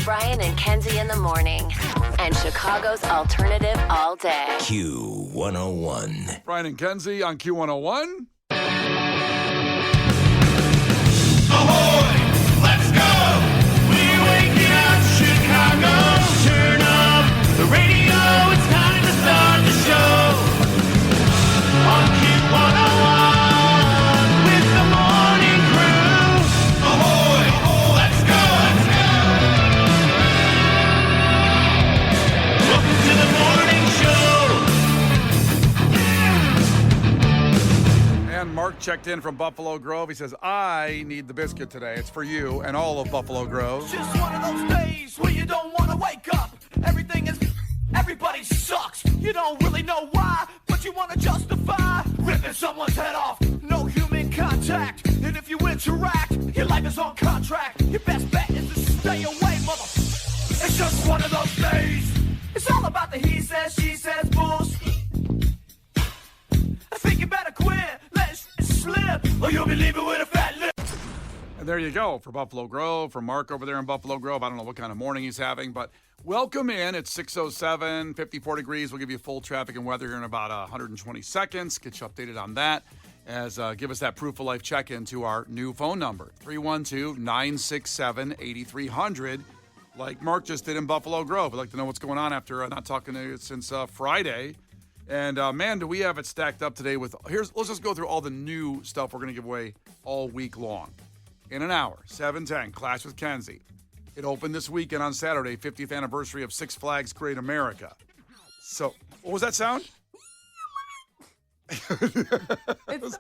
Brian and Kenzie in the morning. And Chicago's alternative all day. Q101. Brian and Kenzie on Q101. Ahoy! Let's go! We're waking up Chicago. Turn up the radio. It's time to start the show. On Q101 with the morning crew. Ahoy! Let's go! Welcome to the morning show. And Mark checked in from Buffalo Grove. He says, I need the biscuit today. It's for you and all of Buffalo Grove. Just one of those days where you don't want to wake up. Everybody sucks. You don't really know why, but you want to justify ripping someone's head off. No human contact, and if you interact, your life is on contract. Your best bet is to stay away, mother. It's just one of those days. It's all about the he says, she says bullshit. I think you better quit, let it slip, or you'll be leaving with a fat lip. And there you go for Buffalo Grove, for Mark over there in Buffalo Grove. I don't know what kind of morning he's having, but welcome in. It's 6:07, 54 degrees. We'll give you full traffic and weather here in about 120 seconds. Get you updated on that. As give us that proof of life check-in to our new phone number, 312-967-8300. Like Mark just did in Buffalo Grove. I'd like to know what's going on after not talking to you since Friday. And man, do we have it stacked up today with let's just go through all the new stuff we're going to give away all week long. In an hour, 7:10, Clash with Kenzie. It opened this weekend on Saturday, 50th anniversary of Six Flags Great America. So, what was that sound? It's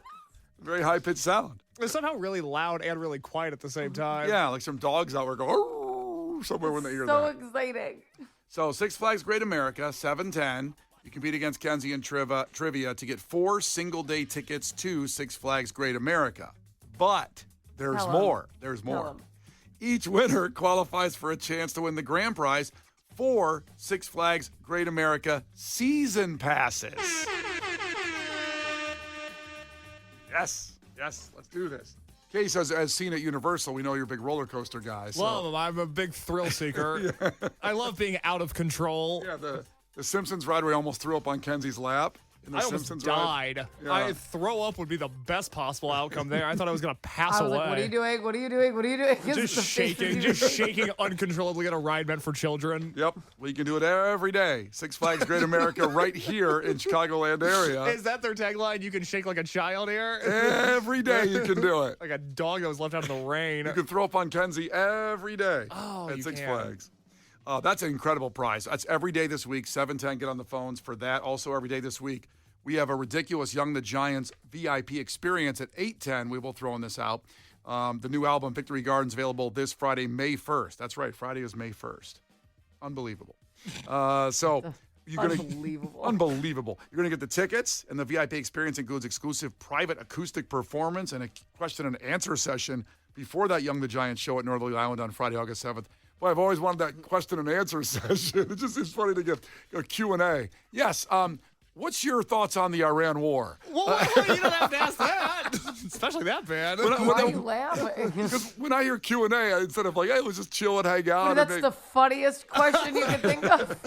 very high-pitched sound. It's somehow really loud and really quiet at the same time. Yeah, like some dogs out there go "Arr!" somewhere when they hear So that. exciting. So, Six Flags Great America, 7:10. You compete against Kenzie in trivia to get 4 single-day tickets to Six Flags Great America. But there's Tell 'em. more. There's Tell more. 'em. Each winner qualifies for a chance to win the grand prize for Six Flags Great America season passes. Yes, let's do this. Case has seen at Universal. We know you're a big roller coaster guy. So. Love them. I'm a big thrill seeker. I love being out of control. Yeah, the Simpsons ride where he almost threw up on Kenzie's lap. In the I almost Simpsons died. ride. Yeah. I throw up would be the best possible outcome there. I thought I was going to pass I was away. like, what are you doing? What are you doing? What are you doing? Just shaking uncontrollably at a ride meant for children. Yep, we can do it every day. Six Flags Great America right here in Chicagoland area. Is that their tagline? You can shake like a child here? Every day you can do it. Like a dog that was left out in the rain. You can throw up on Kenzie every day at you Six can. Flags. That's an incredible prize. That's every day this week, 7:10. Get on the phones for that. Also, every day this week, we have a ridiculous Young the Giants VIP experience at 8:10. We will throw in this out. The new album, Victory Gardens, available this Friday, May 1st. That's right. Friday is May 1st. Unbelievable. So you're gonna unbelievable. You're going to get the tickets, and the VIP experience includes exclusive private acoustic performance and a question and answer session before that Young the Giants show at Northerly Island on Friday, August 7th. Boy, I've always wanted that question and answer session. It's funny to get a Q&A. Yes, what's your thoughts on the Iran war? Well, you don't have to ask that. Especially that bad. Why are you laughing? Because when I hear Q&A, instead of like, hey, let's just chill and hang out. That's the funniest question you can think of.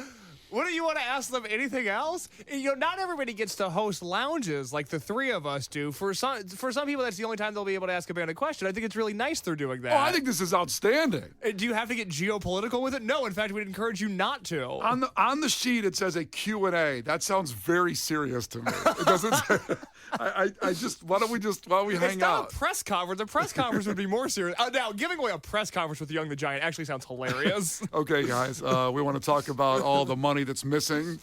What do you want to ask them? Anything else? Not everybody gets to host lounges like the three of us do. For some people, that's the only time they'll be able to ask a band a question. I think it's really nice they're doing that. Oh, I think this is outstanding. Do you have to get geopolitical with it? No. In fact, we'd encourage you not to. On the sheet, it says a Q&A. That sounds very serious to me. It doesn't say, I just, why don't we hang It's not out? a press conference. A press conference would be more serious. Now, giving away a press conference with Young the Giant actually sounds hilarious. Okay, guys, we want to talk about all the money that's missing.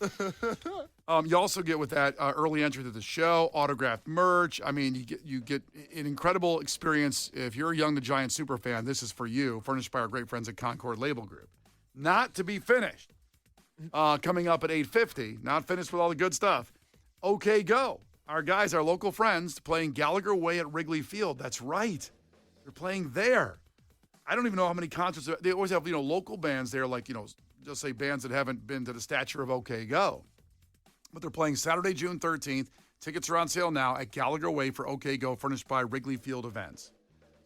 You also get with that early entry to the show, autographed merch. I mean, you get an incredible experience. If you're a Young the Giant super fan, this is for you, furnished by our great friends at Concord Label Group. Not to be finished. Coming up at 8:50, not finished with all the good stuff. OK Go. Our guys, our local friends, playing Gallagher Way at Wrigley Field. That's right. They're playing there. I don't even know how many concerts. They always have, local bands there, like, just say bands that haven't been to the stature of OK Go. But they're playing Saturday, June 13th. Tickets are on sale now at Gallagher Way for OK Go, furnished by Wrigley Field Events.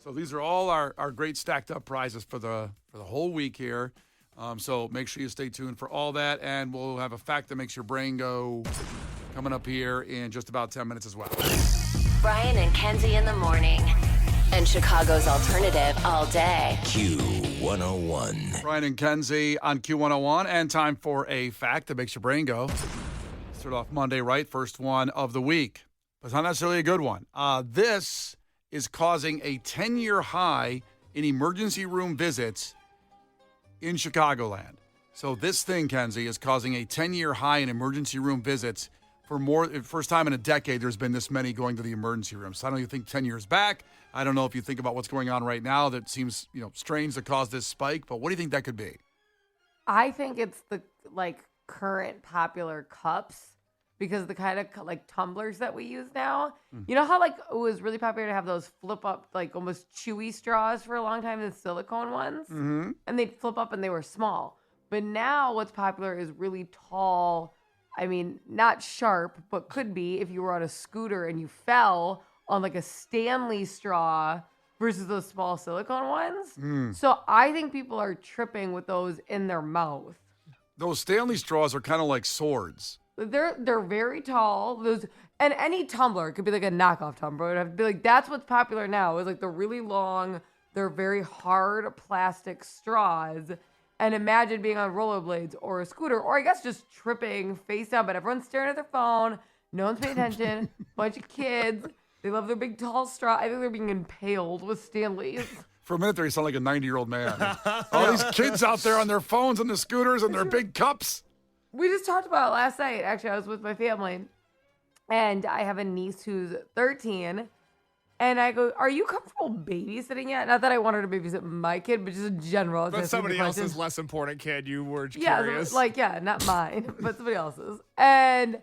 So these are all our great stacked up prizes for the whole week here. So make sure you stay tuned for all that, and we'll have a fact that makes your brain go coming up here in just about 10 minutes as well. Brian and Kenzie in the morning. And Chicago's alternative all day. Q101. Brian and Kenzie on Q101, and time for a fact that makes your brain go. Start off Monday, right? First one of the week. But it's not necessarily a good one. This is causing a 10-year high in emergency room visits in Chicagoland. So this thing, Kenzie, is causing a 10-year high in emergency room visits. First time in a decade there's been this many going to the emergency room. So I don't even think 10 years back. I don't know if you think about what's going on right now that seems, strange to cause this spike, but what do you think that could be? I think it's the current popular cups because the kind of tumblers that we use now. You know how it was really popular to have those flip up almost chewy straws for a long time, the silicone ones? Mm-hmm. And they'd flip up and they were small. But now what's popular is really tall. I mean, not sharp, but could be if you were on a scooter and you fell on a Stanley straw versus those small silicone ones. So I think people are tripping with those in their mouth. Those Stanley straws are kind of like swords. They're very tall. Those, and any tumbler, it could be a knockoff tumbler. It would have to be that's what's popular now is the really long, they're very hard plastic straws. And imagine being on rollerblades or a scooter, or I guess just tripping face down, but everyone's staring at their phone. No one's paying attention. Bunch of kids. They love their big, tall straw. I think they're being impaled with Stanleys. For a minute there, you sound like a 90-year-old man. All these kids out there on their phones and the scooters and their big cups. We just talked about it last night. Actually, I was with my family, and I have a niece who's 13. And I go, are you comfortable babysitting yet? Not that I want her to babysit my kid, but just in general. But somebody else's less important kid, you were curious. Not mine, but somebody else's. And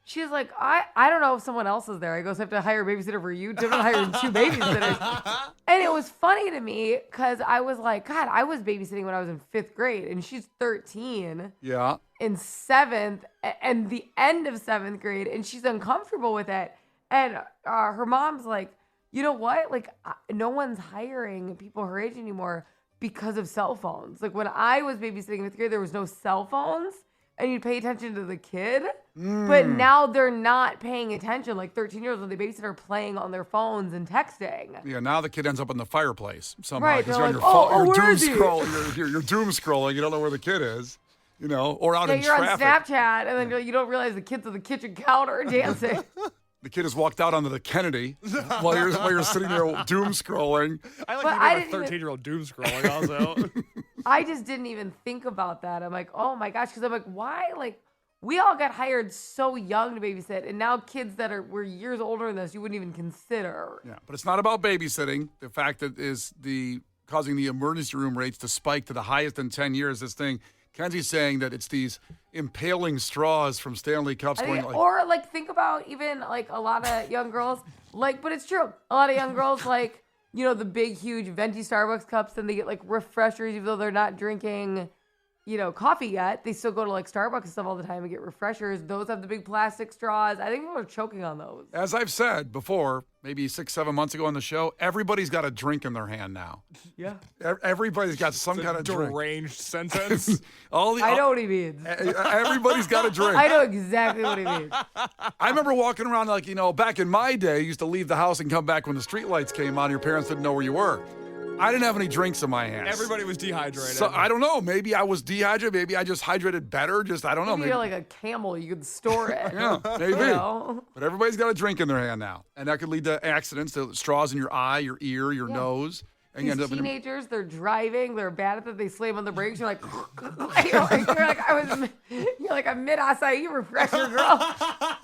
she's like, I don't know if someone else is there. I go, so I have to hire a babysitter for you? I'm not hiring 2 babysitters. And it was funny to me because I was like, God, I was babysitting when I was in 5th grade, and she's 13. Yeah. In 7th, and the end of 7th grade, and she's uncomfortable with it. And her mom's like, you know what? No one's hiring people her age anymore because of cell phones. When I was babysitting in 5th grade, there was no cell phones, and you'd pay attention to the kid. But now they're not paying attention. 13-year-olds, when they babysit, are playing on their phones and texting. Yeah, now the kid ends up in the fireplace somehow. Right, Because they're you're on your phone, where you're is he? you're doom scrolling. You don't know where the kid is, or out in You're traffic. on Snapchat, and then you don't realize the kid's on the kitchen counter dancing. The kid has walked out onto the Kennedy while you're sitting there doom scrolling. I like But to I do a didn't 13-year-old doom scrolling also. I just didn't even think about that. I'm like, oh my gosh, because I'm like, why? We all got hired so young to babysit, and now kids that were years older than us, you wouldn't even consider. Yeah, but it's not about babysitting. The fact that is causing the emergency room rates to spike to the highest in 10 years. This thing, Kenzie's saying that it's these impaling straws from Stanley Cups. Or think about even a lot of young girls, but it's true. A lot of young girls the big, huge venti Starbucks cups, and they get refreshers, even though they're not drinking, coffee yet. They still go to Starbucks and stuff all the time and get refreshers. Those have the big plastic straws. I think people are choking on those. As I've said before, maybe 6-7 months ago on the show, everybody's got a drink in their hand now. Yeah. Everybody's got some kind of drink. Deranged sentence. I know what he means. Everybody's got a drink. I know exactly what he means. I remember walking around back in my day, you used to leave the house and come back when the street lights came on. Your parents didn't know where you were. I didn't have any drinks in my hands. Everybody was dehydrated. So I don't know. Maybe I was dehydrated. Maybe I just hydrated better. I don't know. Maybe you're like a camel. You could store it. Yeah, maybe. But everybody's got a drink in their hand now. And that could lead to accidents, to straws in your eye, your ear, your nose. And These teenagers, they're driving. They're bad at that. They slam on the brakes. You're like, you're like a mid-acai refresher, girl.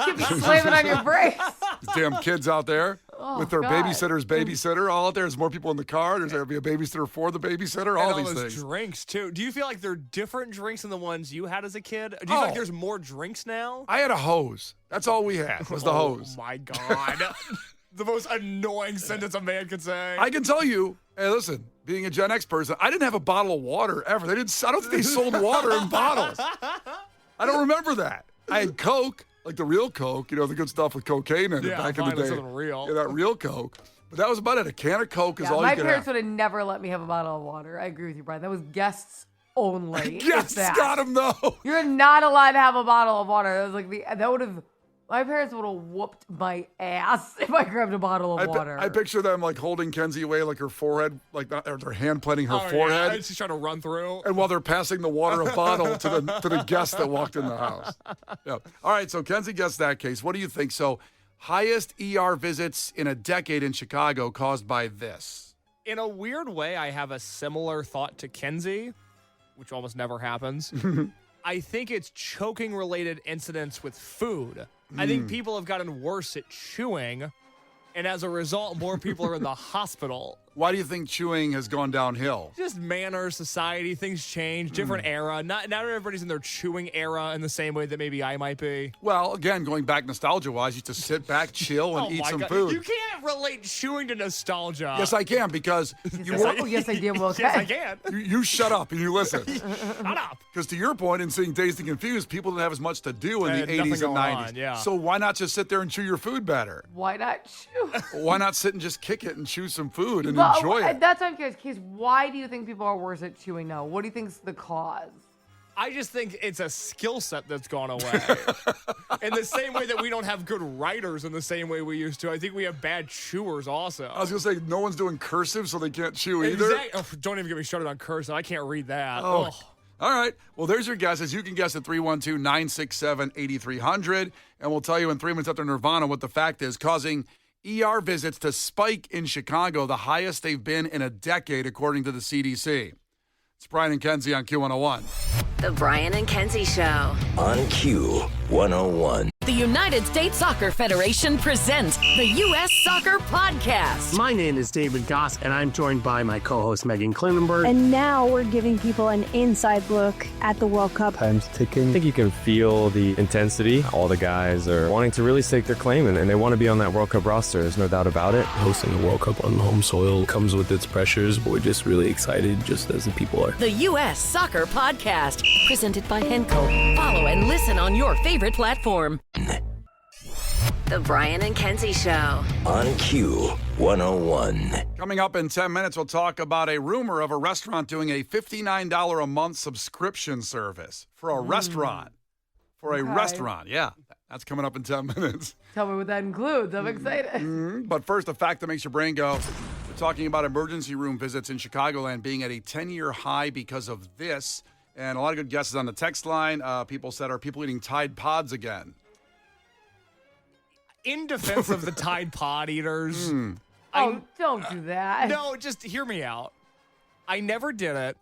You'd be slamming on your brakes. These damn kids out there with their babysitter's babysitter. All out there. There's more people in the car. There's going to be a babysitter for the babysitter. All these those things. Drinks, too. Do you feel like they're different drinks than the ones you had as a kid? Do you feel like there's more drinks now? I had a hose. That's all we had was the hose. Oh, my God. The most annoying sentence a man could say. I can tell you, hey, listen, being a Gen X person, I didn't have a bottle of water ever. I don't think they sold water in bottles. I don't remember that. I had Coke, like the real Coke, the good stuff with cocaine in it back in the day. Something real. Yeah, that real Coke. But that was about it. A can of Coke is all you my could parents have. would have never let me have a bottle of water. I agree with you, Brian. That was guests only. Yes, got him though. You're not allowed to have a bottle of water. That was like that would have. My parents would have whooped my ass if I grabbed a bottle of water. I picture them like holding Kenzie away, like her forehead, like or their hand planting her Yeah, forehead. she's trying to run through. And while they're passing the water bottle to the guest that walked in the house. Yeah. All right, so Kenzie guessed that case. What do you think? So, highest ER visits in a decade in Chicago caused by this. In a weird way, I have a similar thought to Kenzie, which almost never happens. I think it's choking-related incidents with food. I think people have gotten worse at chewing, and as a result, more people are in the hospital. Why do you think chewing has gone downhill? Just manners, society, things change, different era. Not everybody's in their chewing era in the same way that maybe I might be. Well, again, going back nostalgia-wise, you just sit back, chill, and eat my some God. food. You can't relate chewing to nostalgia. Yes, I can, because Yes, I did. Well, Yes, I can. you shut up and you listen. Shut up. Because to your point, in seeing Dazed and Confused, people didn't have as much to do in the Nothing 80s and going 90s. on, yeah. So why not just sit there and chew your food better? why not chew? Why not sit and just kick it and chew some food and But, enjoy it? That's what I'm curious. Case, why do you think people are worse at chewing now? What do you think is the cause? I just think it's a skill set that's gone away. In the same way that we don't have good writers in the same way we used to, I think we have bad chewers also. I was going to say, no one's doing cursive, so they can't chew either. Oh, don't even get me started on cursive. I can't read that. Oh. Ugh. All right. Well, there's your guesses. You can guess at 312-967-8300, and we'll tell you in 3 minutes after Nirvana what the fact is, causing ER visits to spike in Chicago, the highest they've been in a decade, according to the CDC. It's Brian and Kenzie on Q101. The Brian and Kenzie Show. On Q101. The United States Soccer Federation presents the U.S. Soccer Podcast. My name is David Goss, and I'm joined by my co-host Megan Klinenberg. And now we're giving people an inside look at the World Cup. Time's ticking. I think you can feel the intensity. All the guys are wanting to really stake their claim, and they want to be on that World Cup roster. There's no doubt about it. Hosting the World Cup on home soil comes with its pressures, but we're just really excited, just as the people are. The U.S. Soccer Podcast, presented by Henkel. Follow and listen on your favorite platform. The Brian and Kenzie Show. On Q101. Coming up in 10 minutes, we'll talk about a rumor of a restaurant doing a $59 a month subscription service for a restaurant. For a restaurant, yeah. That's coming up in 10 minutes. Tell me what that includes. I'm excited. But first, a fact that makes your brain go. We're talking about emergency room visits in Chicagoland being at a 10-year high because of this. And a lot of good guesses on the text line. People said, are people eating Tide Pods again? In defense of the Tide Pod eaters, Oh, don't do that. no, just hear me out. I never did it,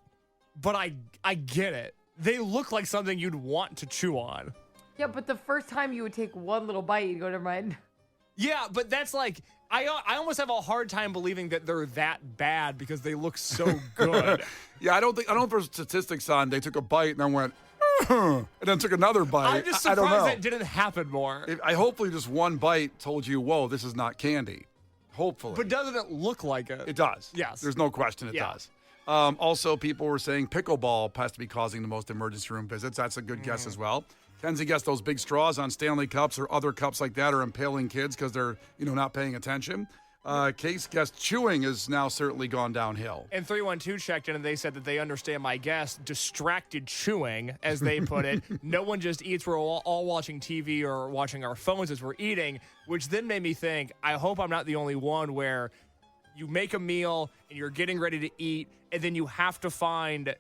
but I get it. They look like something you'd want to chew on. Yeah, but the first time you would take one little bite, you'd go, never mind. Yeah, but that's like I almost have a hard time believing that they're that bad because they look so good. Yeah, I don't know if there's statistics on they took a bite and then went, and then took another bite. I'm just I don't surprised know. that didn't happen more. I hopefully just one bite told you, whoa, this is not candy. Hopefully. But doesn't it look like it? It does. Yes. There's no question it Yeah. does. Also, people were saying pickleball has to be causing the most emergency room visits. That's a good guess as well. Kenzie guessed those big straws on Stanley Cups or other cups like that are impaling kids because they're, not paying attention. Case guessed chewing has now certainly gone downhill. And 312 checked in and they said that they understand my guess, distracted chewing, as they put it. No one just eats. We're all watching TV or watching our phones as we're eating, which then made me think, I hope I'm not the only one where you make a meal and you're getting ready to eat, and then you have to find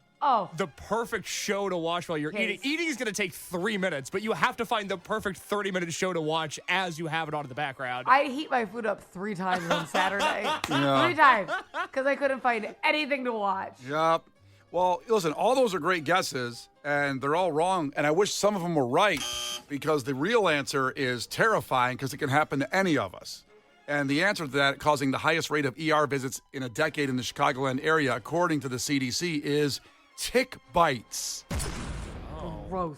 the perfect show to watch while you're eating. Eating is going to take 3 minutes, but you have to find the perfect 30-minute show to watch as you have it on in the background. I heat my food up 3 times on Saturday. 3 times. Because I couldn't find anything to watch. Yep. Well, listen, all those are great guesses, and they're all wrong. And I wish some of them were right, because the real answer is terrifying because it can happen to any of us. And the answer to that, causing the highest rate of ER visits in a decade in the Chicagoland area, according to the CDC, is tick bites. Gross.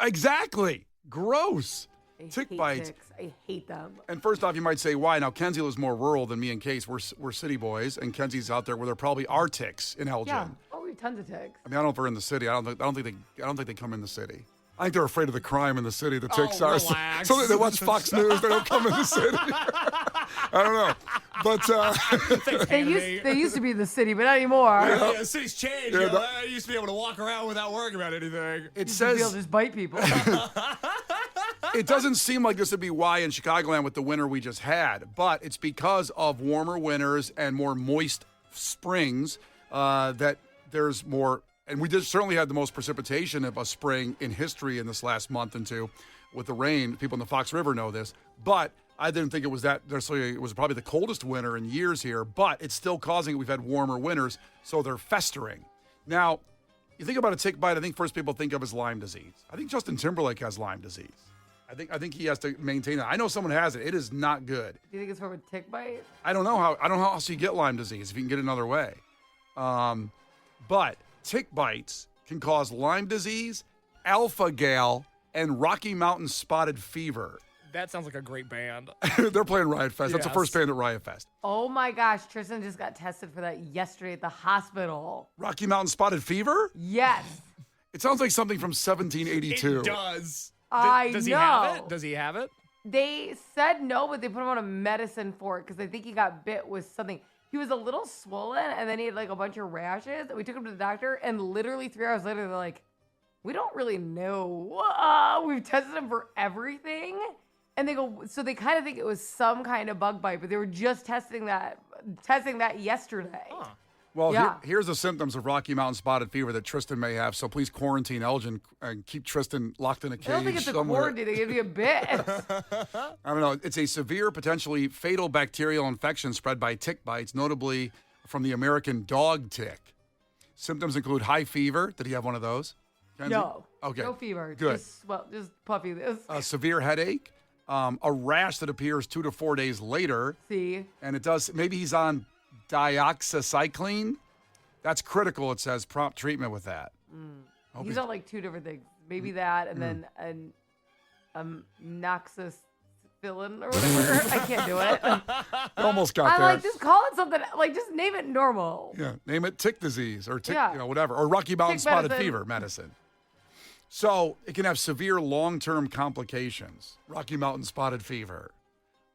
Exactly. Gross. Tick hate bites. ticks. I hate them. And first off, you might say, why? Now, Kenzie lives more rural than me and Case. We're city boys, and Kenzie's out there where there probably are ticks in Elgin. Yeah. Oh, we have tons of ticks. I mean, I don't know if we're in the city. I don't think they come in the city. I think they're afraid of the crime in the city. The ticks are. Relax. So they watch Fox News. They don't come in the city. I don't know. But They used to be the city, but not anymore. Yeah, the city's changed. I used to be able to walk around without worrying about anything. it Used to be able says to just bite people. it doesn't seem like this would be why in Chicagoland with the winter we just had, but it's because of warmer winters and more moist springs that there's more. And we just certainly had the most precipitation of a spring in history in this last month and two with the rain. People in the Fox River know this, but I didn't think it was that necessarily. It was probably the coldest winter in years here, but it's still causing it. We've had warmer winters, so they're festering. Now, you think about a tick bite, I think first people think of as Lyme disease. I think Justin Timberlake has Lyme disease. I think he has to maintain that. I know someone has it. It is not good. Do you think it's from a tick bite? I don't know how else you get Lyme disease if you can get it another way. But tick bites can cause Lyme disease, alpha-gal, and Rocky Mountain spotted fever. That sounds like a great band. They're playing Riot Fest. That's the first band at Riot Fest. Oh my gosh, Tristan just got tested for that yesterday at the hospital. Rocky Mountain spotted fever? Yes. It sounds like something from 1782. It does. Does he know. have it? Does he have it? They said no, but they put him on a medicine for it because I think he got bit with something. He was a little swollen, and then he had like a bunch of rashes. And we took him to the doctor, and literally 3 hours later, they're like, we don't really know. We've tested him for everything. And they go, so they kind of think it was some kind of bug bite, but they were just testing that yesterday. Huh. Well, Yeah. here's the symptoms of Rocky Mountain spotted fever that Tristan may have. So please quarantine Elgin and keep Tristan locked in a cage I don't think it's a somewhere. quarantine. They give you a bit. I don't know. It's a severe, potentially fatal bacterial infection spread by tick bites, notably from the American dog tick. Symptoms include high fever. Did he have one of those? Kenzie? No. Okay. No fever. Good. Just puffy this. A severe headache, a rash that appears 2 to 4 days later. See? And it does, maybe he's on dioxycycline. That's critical, it says. Prompt treatment with that. He's on like 2 different things. Maybe that and then noxicillin or whatever. I can't do it. You almost got I'm there. like, just call it something. Like, just name it normal. Yeah, name it tick disease or tick, Yeah. whatever. Or Rocky Mountain Tick spotted medicine. fever medicine. So it can have severe long-term complications. Rocky Mountain spotted fever.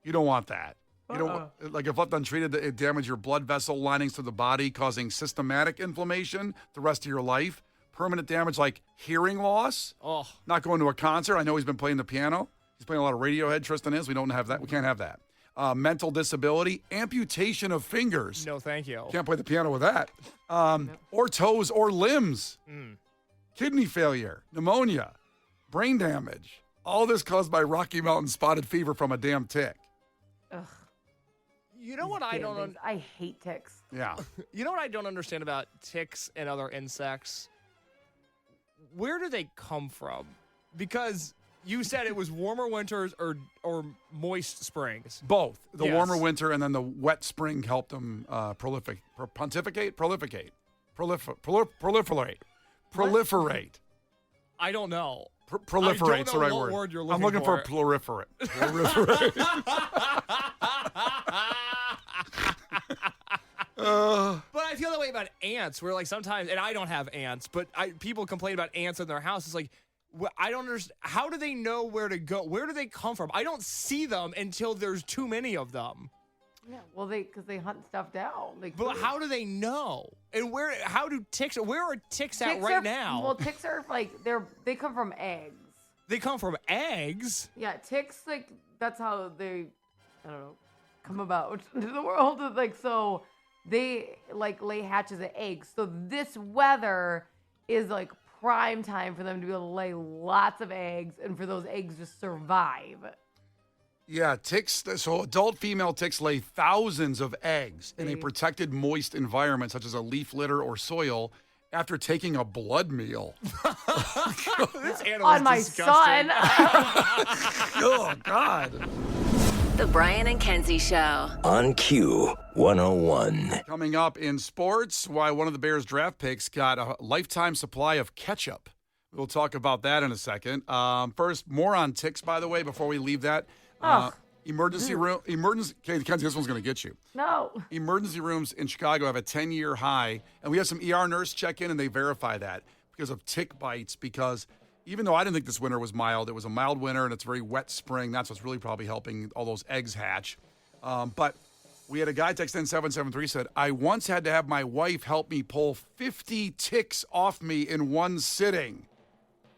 You don't want that. You don't like if left untreated, it damage your blood vessel linings to the body, causing systematic inflammation the rest of your life. Permanent damage like hearing loss. Oh, Not going to a concert. I know he's been playing the piano. He's playing a lot of Radiohead. Tristan is. We don't have that. We can't have that. Mental disability, amputation of fingers. no, thank you. Can't play the piano with that. Or toes or limbs. Kidney failure, pneumonia, brain damage. All this caused by Rocky Mountain spotted fever from a damn tick. Ugh. You know what I Damn don't things. I hate ticks. Yeah. You know what I don't understand about ticks and other insects? Where do they come from? Because you said it was warmer winters or moist springs. Both. The Yes. warmer winter and then the wet spring helped them proliferate. I don't know. Proliferate's the right what word. word you're I'm looking looking for proliferate. Proliferate. But I feel that way about ants, where like sometimes, and I don't have ants, but people complain about ants in their house. It's like, I don't understand. How do they know where to go? Where do they come from? I don't see them until there's too many of them. Yeah, well, because they hunt stuff down. Like, But food. how do they know? And where are ticks at Ticks right are- now? Well, ticks are like they come from eggs. They come from eggs. Yeah, ticks that's how they, I don't know, come about into the world. Like so, they like lay hatches of eggs. So this weather is like prime time for them to be able to lay lots of eggs and for those eggs to survive. Yeah, ticks. So adult female ticks lay thousands of eggs in a protected, moist environment, such as a leaf litter or soil, after taking a blood meal. This animal On is my disgusting. son. Oh, God. The Brian and Kenzie Show. On Q 101. Coming up in sports, why one of the Bears draft picks got a lifetime supply of ketchup. We'll talk about that in a second. First, more on ticks, by the way, before we leave that. Emergency room. Kenzie, this one's going to get you. No. Emergency rooms in Chicago have a 10-year high, and we had some ER nurse check in, and they verify that because of tick bites. Because even though I didn't think this winter was mild, it was a mild winter, and it's a very wet spring. That's what's really probably helping all those eggs hatch. But we had a guy text in 773 said, I once had to have my wife help me pull 50 ticks off me in one sitting.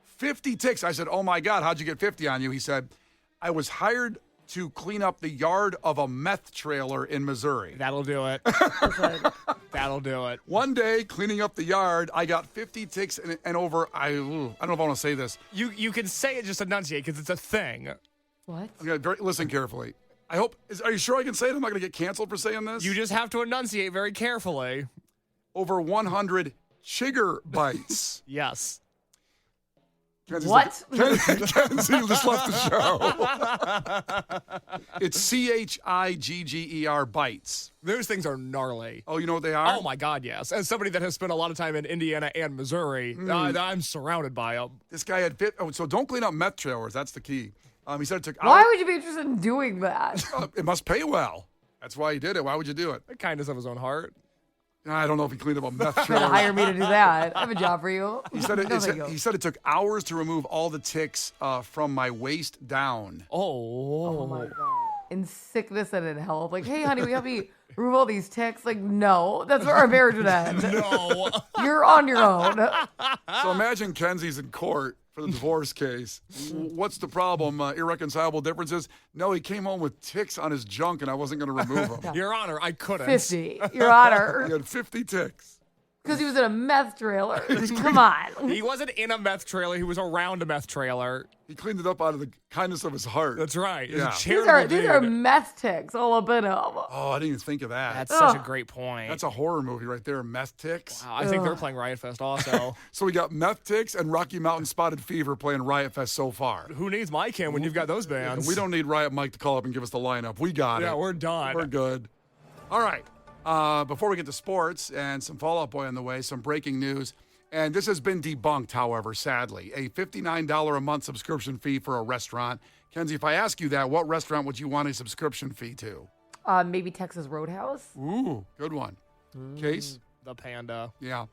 50 ticks. I said, oh my God, how'd you get 50 on you? He said, I was hired to clean up the yard of a meth trailer in Missouri. That'll do it. That'll do it. One day, cleaning up the yard, I got 50 ticks and over, I don't know if I want to say this. You can say it, just enunciate, because it's a thing. What? Listen carefully. Are you sure I can say it? I'm not going to get canceled for saying this? You just have to enunciate very carefully. Over 100 chigger bites. Yes. Kenzie's What? Kenzie just left the show. It's CHIGGER bites. Those things are gnarly. Oh, you know what they are? Oh, my God, yes. As somebody that has spent a lot of time in Indiana and Missouri, I'm surrounded by them. This guy had so don't clean up meth trailers. That's the key. He said it took Why would you be interested in doing that? It must pay well. That's why he did it. Why would you do it? The kindness of his own heart. I don't know if he cleaned up a meth Trying trailer. to hire me to do that. I have a job for you. He said it took hours to remove all the ticks from my waist down. Oh my God. In sickness and in health. Like, hey, honey, we help you remove all these ticks. Like, no, that's where our marriage would end. No. You're on your own. So imagine Kenzie's in court for the divorce case. What's the problem? Irreconcilable differences? No, he came home with ticks on his junk and I wasn't going to remove them. Your Honor, I couldn't. 50. Your Honor. He had 50 ticks. Because he was in a meth trailer. Come on. He wasn't in a meth trailer. He was around a meth trailer. He cleaned it up out of the kindness of his heart. That's right. Yeah. These are meth ticks all up in him. Oh, I didn't even think of that. That's such a great point. That's a horror movie right there, meth ticks. Wow, I think they're playing Riot Fest also. So we got meth ticks and Rocky Mountain Spotted Fever playing Riot Fest so far. Who needs my Kim when you've got those bands? We don't need Riot Mike to call up and give us the lineup. We got it. Yeah, we're done. We're good. All right. Before we get to sports and some Fall Out Boy on the way, some breaking news. And this has been debunked, however, sadly. A $59 a month subscription fee for a restaurant. Kenzie, if I ask you that, what restaurant would you want a subscription fee to? Maybe Texas Roadhouse. Ooh, good one. Case? The Panda. Yeah.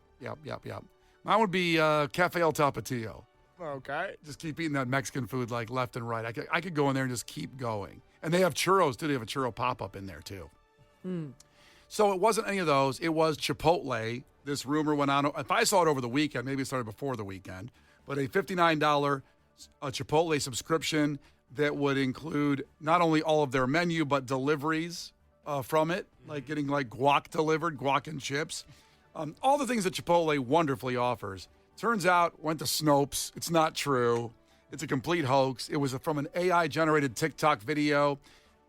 Mine would be Cafe El Tapatio. Okay. Just keep eating that Mexican food like left and right. I could go in there and just keep going. And they have churros, too. They have a churro pop-up in there, too. So it wasn't any of those. It was Chipotle. This rumor went on. If I saw it over the weekend, maybe it started before the weekend, but a $59 Chipotle subscription that would include not only all of their menu, but deliveries from it, like getting like guac delivered, guac and chips. All the things that Chipotle wonderfully offers. Turns out, went to Snopes. It's not true. It's a complete hoax. It was from an AI-generated TikTok video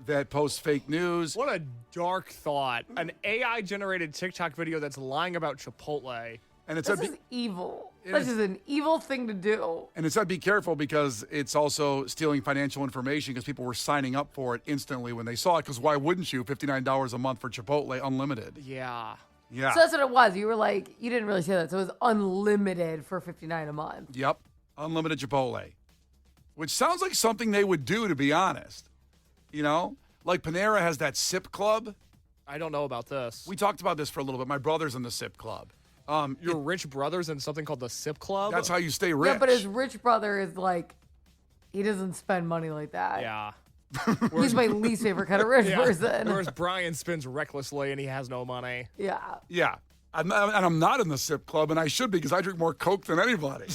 that posts fake news. What a dark thought. An AI-generated TikTok video that's lying about Chipotle. And it This said, is evil. This is an evil thing to do. and it said be careful because it's also stealing financial information because people were signing up for it instantly when they saw it. Because why wouldn't you? $59 a month for Chipotle Unlimited. Yeah. Yeah. So that's what it was. You were like, you didn't really say that. So it was unlimited for $59 a month. Yep. Unlimited Chipotle. Which sounds like something they would do, to be honest. You know? Like Panera has that SIP club. I don't know about this. We talked about this for a little bit. My brother's in the SIP club. Your rich brother's in something called the SIP Club? That's how you stay rich. Yeah, but his rich brother is like, he doesn't spend money like that. Yeah. He's my least favorite kind of rich person. Whereas Brian spends recklessly and he has no money. Yeah. Yeah. And I'm not in the SIP club, and I should be because I drink more Coke than anybody.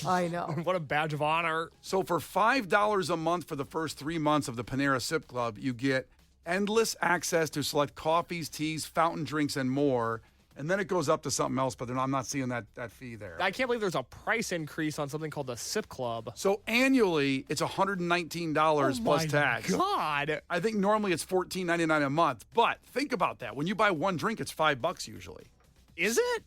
I know. What a badge of honor. So for $5 a month for the first 3 months of the Panera SIP Club, you get endless access to select coffees, teas, fountain drinks, and more. And then it goes up to something else, but I'm not seeing that fee there. I can't believe there's a price increase on something called the SIP Club. So annually, it's $119 plus tax. God. I think normally it's $14.99 a month. But think about that. When you buy one drink, it's $5 usually. Is it?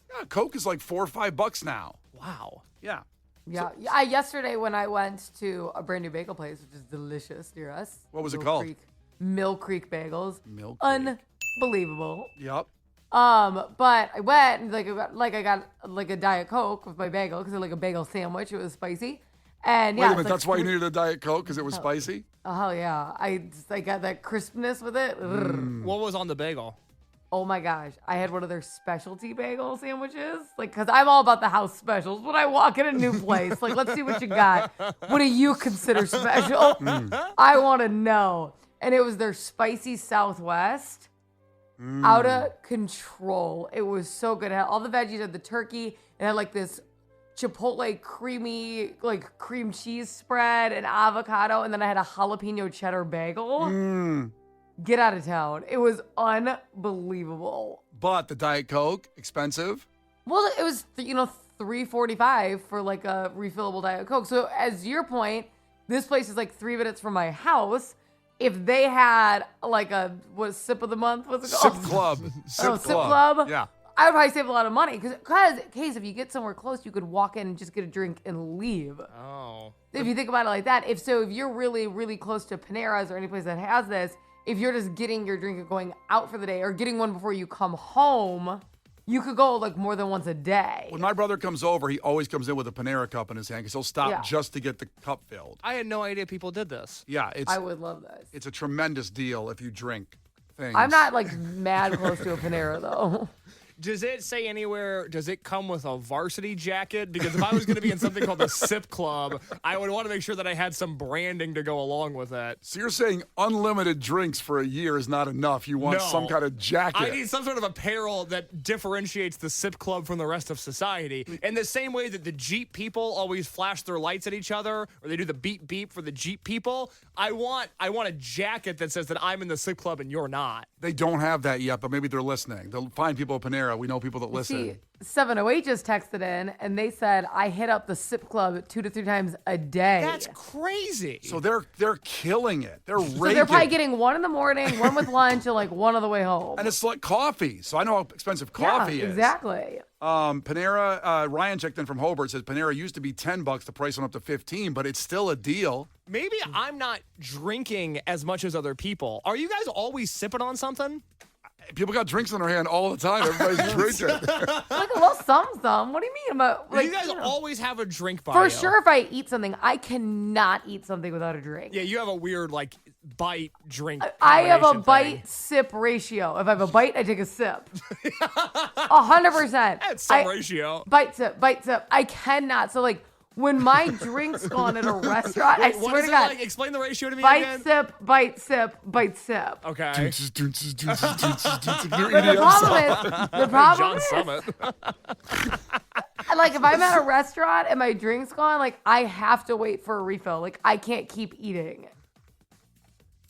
Yeah, Coke is like $4 or $5 now. Wow. Yeah. Yeah. Yesterday when I went to a brand new bagel place, which is delicious near us. What was it called? Mill Creek Bagels. Mill Creek. Unbelievable. Yep. But I went and I got a Diet Coke with my bagel because it's like a bagel sandwich. It was spicy. And Wait a minute, that's why you needed a Diet Coke because it was spicy? Oh yeah. I got that crispness with it. What was on the bagel? Oh my gosh. I had one of their specialty bagel sandwiches. Like, cause I'm all about the house specials. When I walk in a new place, like, let's see what you got. What do you consider special? I want to know. and it was their spicy Southwest. Out of control. It was so good. It had all the veggies, had the turkey, and had like this chipotle creamy, like cream cheese spread and avocado, and then I had a jalapeno cheddar bagel. Get out of town. It was unbelievable. But the Diet Coke, expensive. Well, it was, $3.45 for like a refillable Diet Coke. So as your point, this place is like 3 minutes from my house. If they had like a sip of the month, what's it called? Sip Club. Sip Club. Yeah. I would probably save a lot of money because in case if you get somewhere close, you could walk in and just get a drink and leave. Oh. If you think about it like that, if you're really, really close to Panera's or any place that has this, if you're just getting your drink and going out for the day or getting one before you come home, you could go like more than once a day. When my brother comes over, he always comes in with a Panera cup in his hand because he'll stop just to get the cup filled. I had no idea people did this. Yeah, I would love this. It's a tremendous deal if you drink things. I'm not like mad close to a Panera though. Does it say anywhere, does it come with a varsity jacket? Because if I was going to be in something called the Sip Club, I would want to make sure that I had some branding to go along with it. So you're saying unlimited drinks for a year is not enough. You want some kind of jacket. I need some sort of apparel that differentiates the Sip Club from the rest of society. In the same way that the Jeep people always flash their lights at each other, or they do the beep beep for the Jeep people, I want a jacket that says that I'm in the Sip Club and you're not. They don't have that yet, but maybe they're listening. They'll find people at Panera. We know people that listen. See, 708 just texted in, and they said, I hit up the Sip Club 2 to 3 times a day. That's crazy. So they're killing it. They're raking. So they're probably getting one in the morning, one with lunch, and like one on the way home. And it's like coffee. So I know how expensive coffee is. Exactly. Panera, Ryan checked in from Hobart, says Panera used to be $10. The price went up to $15, but it's still a deal. Maybe I'm not drinking as much as other people. Are you guys always sipping on something? People got drinks in their hand all the time. Everybody's drinking. Like a little some. What do you mean about? Like, you guys always have a drink by For you. sure, if I eat something, I cannot eat something without a drink. Yeah, you have a weird like bite drink. I have a combination bite thing. sip ratio. If I have a bite, I take a sip. 100%. That's some ratio. Bite sip. I cannot. So like when my drink's gone at a restaurant, I What swear is to it God. like? Explain the ratio to me Bite again. sip, bite sip, bite sip. Okay. The problem John is, Summit. like if I'm at a restaurant and my drink's gone, like I have to wait for a refill. Like I can't keep eating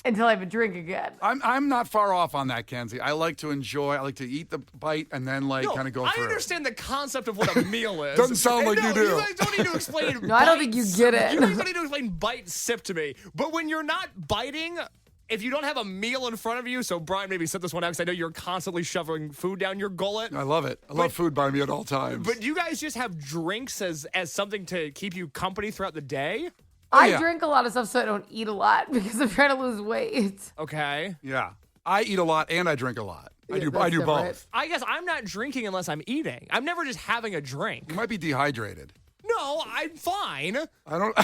until I have a drink again. I'm not far off on that, Kenzie. I like to enjoy. I like to eat the bite and then kind of go through. I understand the concept of what a meal is. Doesn't sound like you do. You guys don't need to explain. No, I don't think you get it. You guys don't need to explain bite sip to me. But when you're not biting, if you don't have a meal in front of you, so Brian, maybe set this one out because I know you're constantly shoving food down your gullet. I love it. I love food by me at all times. But you guys just have drinks as something to keep you company throughout the day? I drink a lot of stuff so I don't eat a lot because I'm trying to lose weight. Okay. Yeah. I eat a lot and I drink a lot. I do that's both. I guess I'm not drinking unless I'm eating. I'm never just having a drink. You might be dehydrated. No, I'm fine. I don't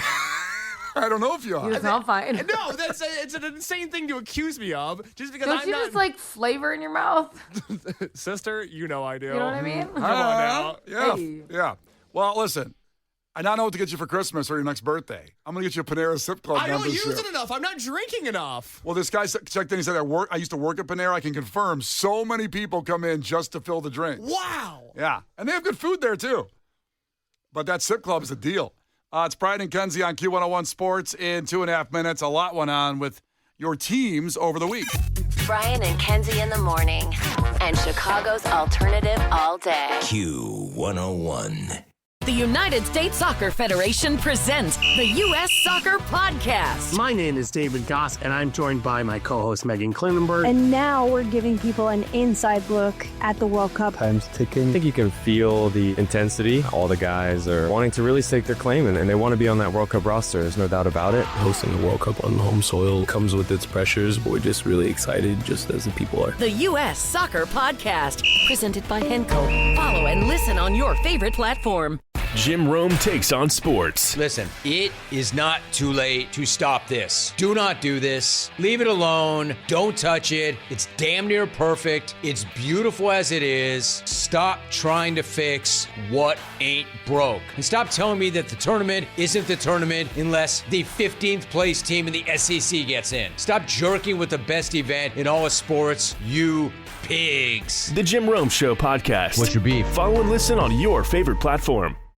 know if you are. You sound fine. No, it's an insane thing to accuse me of. Just because Don't I'm you not. just like flavor in your mouth? Sister, you know I do. You know what I mean? Come on now. Yeah. Hey. Yeah. Well, listen. I now know what to get you for Christmas or your next birthday. I'm going to get you a Panera Sip Club I don't membership. use it enough. I'm not drinking enough. Well, this guy checked in. He said, I used to work at Panera. I can confirm so many people come in just to fill the drinks. Wow. Yeah. And they have good food there, too. But that Sip Club is a deal. It's Brian and Kenzie on Q101 Sports in 2.5 minutes. A lot went on with your teams over the week. Brian and Kenzie in the morning. And Chicago's alternative all day. Q101. The United States Soccer Federation presents the U.S. Soccer Podcast. My name is David Goss, and I'm joined by my co-host Megan Klinenberg. And now we're giving people an inside look at the World Cup. Time's ticking. I think you can feel the intensity. All the guys are wanting to really stake their claim, and they want to be on that World Cup roster. There's no doubt about it. Hosting the World Cup on home soil comes with its pressures, but we're just really excited, just as the people are. The U.S. Soccer Podcast, presented by Henco. Follow and listen on your favorite platform. Jim Rome takes on sports. Listen, it is not too late to stop this. Do not do this. Leave it alone. Don't touch it. It's damn near perfect. It's beautiful as it is. Stop trying to fix what ain't broke. And stop telling me that the tournament isn't the tournament unless the 15th place team in the SEC gets in. Stop jerking with the best event in all of sports, you pigs. The Jim Rome Show podcast. What's your beef? Follow and listen on your favorite platform.